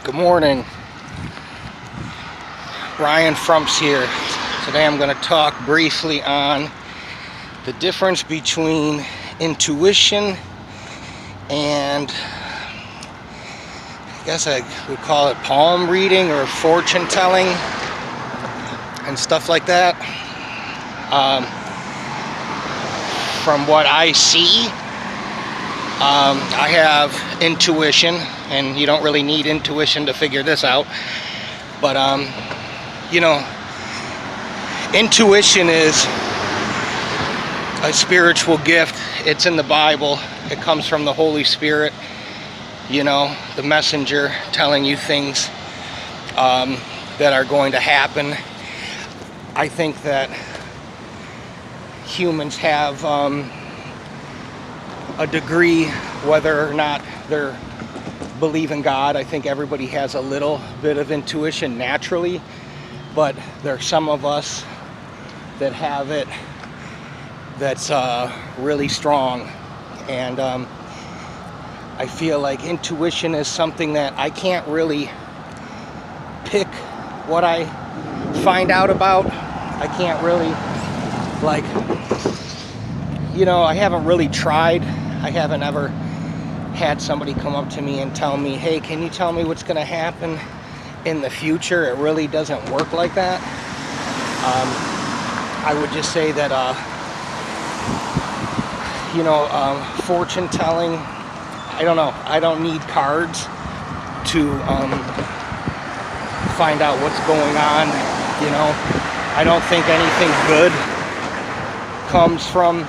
Good morning. Ryan Frumps here. Today I'm going to talk briefly on the difference between intuition and I guess I would call it palm reading or fortune telling and stuff like that. From what I see, I have intuition, and you don't really need intuition to figure this out. But intuition is a spiritual gift. It's in the Bible. It comes from the Holy Spirit, the messenger telling you things that are going to happen. I think that humans have a degree, whether or not they're believe in God. I think everybody has a little bit of intuition naturally, but there are some of us that have it that's really strong. And I feel like intuition is something that I can't really pick what I find out about. I can't really, I haven't really tried. I haven't ever had somebody come up to me and tell me, hey, can you tell me what's going to happen in the future? It really doesn't work like that. I would just say that, fortune telling, I don't know. I don't need cards to find out what's going on. I don't think anything good comes from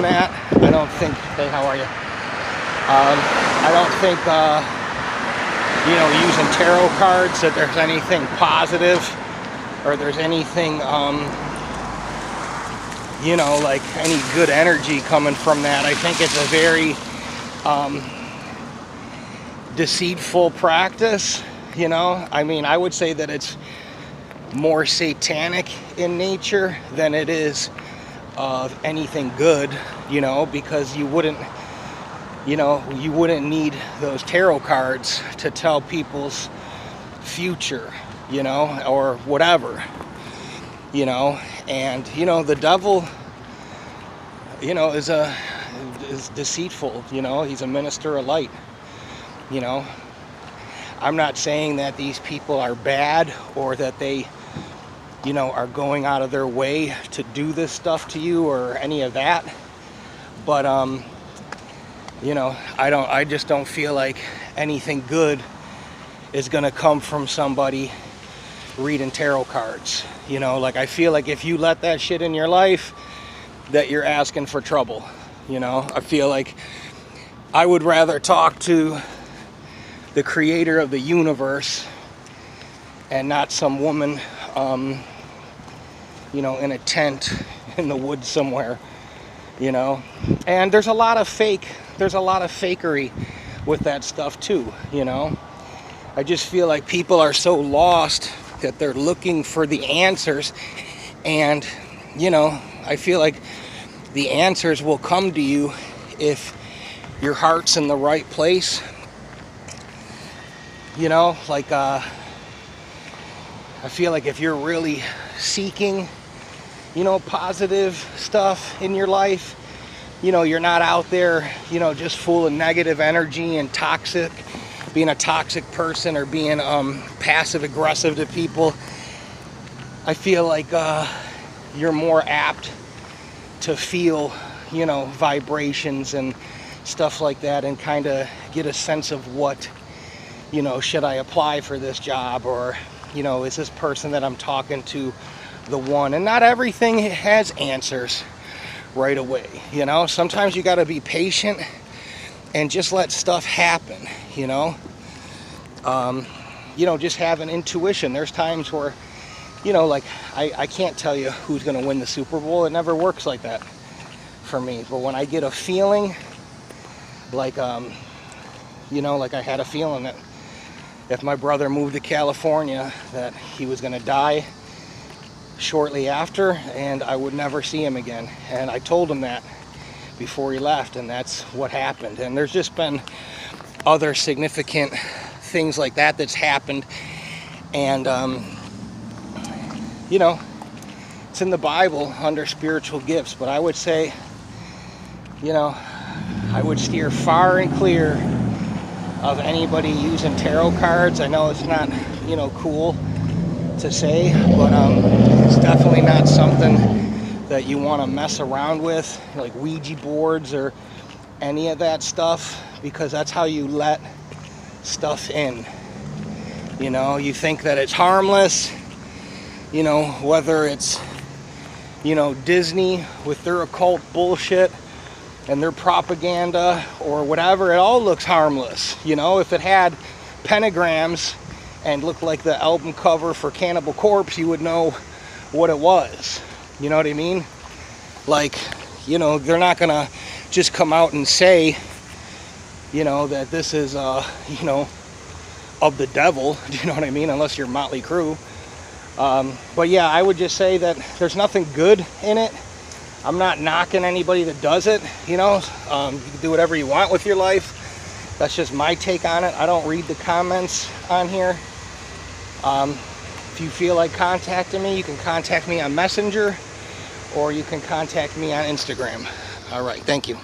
that. I don't think. Hey, how are you? I don't think using tarot cards that there's anything positive or there's anything like any good energy coming from that. I think it's a very deceitful practice. I would say that it's more satanic in nature than it is of anything good, because you wouldn't need those tarot cards to tell people's future, or whatever, and the devil, is deceitful. He's a minister of light. I'm not saying that these people are bad or that they are going out of their way to do this stuff to you or any of that, but I just don't feel like anything good is gonna come from somebody reading tarot cards. I feel like if you let that shit in your life, that you're asking for trouble. I feel like I would rather talk to the creator of the universe and not some woman in a tent in the woods somewhere, and there's a lot of fakery with that stuff too. I just feel like people are so lost that they're looking for the answers, and I feel like the answers will come to you if your heart's in the right place. I feel like if you're really seeking positive stuff in your life, you're not out there just full of negative energy and being a toxic person or being passive aggressive to people. I feel like you're more apt to feel vibrations and stuff like that, and kind of get a sense of what should I apply for this job, or is this person that I'm talking to the one? And not everything has answers right away. Sometimes you got to be patient and just let stuff happen. Just have an intuition. There's times where I can't tell you who's going to win the Super Bowl. It never works like that for me. But when I get a feeling, like I had a feeling that if my brother moved to California, that he was going to die shortly after, and I would never see him again. And I told him that before he left, and that's what happened. And there's just been other significant things like that that's happened. And, you know, it's in the Bible under spiritual gifts. But I would say, you know, I would steer far and clear of anybody using tarot cards. I know it's not, you know, cool to say, but it's definitely not something that you want to mess around with, like Ouija boards or any of that stuff, because that's how you let stuff in. You know, you think that it's harmless, you know, whether it's, you know, Disney with their occult bullshit and their propaganda or whatever, it all looks harmless. You know, if it had pentagrams and looked like the album cover for Cannibal Corpse, you would know what it was. You know what I mean? Like, you know, they're not gonna just come out and say, you know, that this is, you know, of the devil. Do you know what I mean? Unless you're Motley Crue. But yeah, I would just say that there's nothing good in it. I'm not knocking anybody that does it. You know, you can do whatever you want with your life. That's just my take on it. I don't read the comments on here. If you feel like contacting me, you can contact me on Messenger, or you can contact me on Instagram. All right, thank you.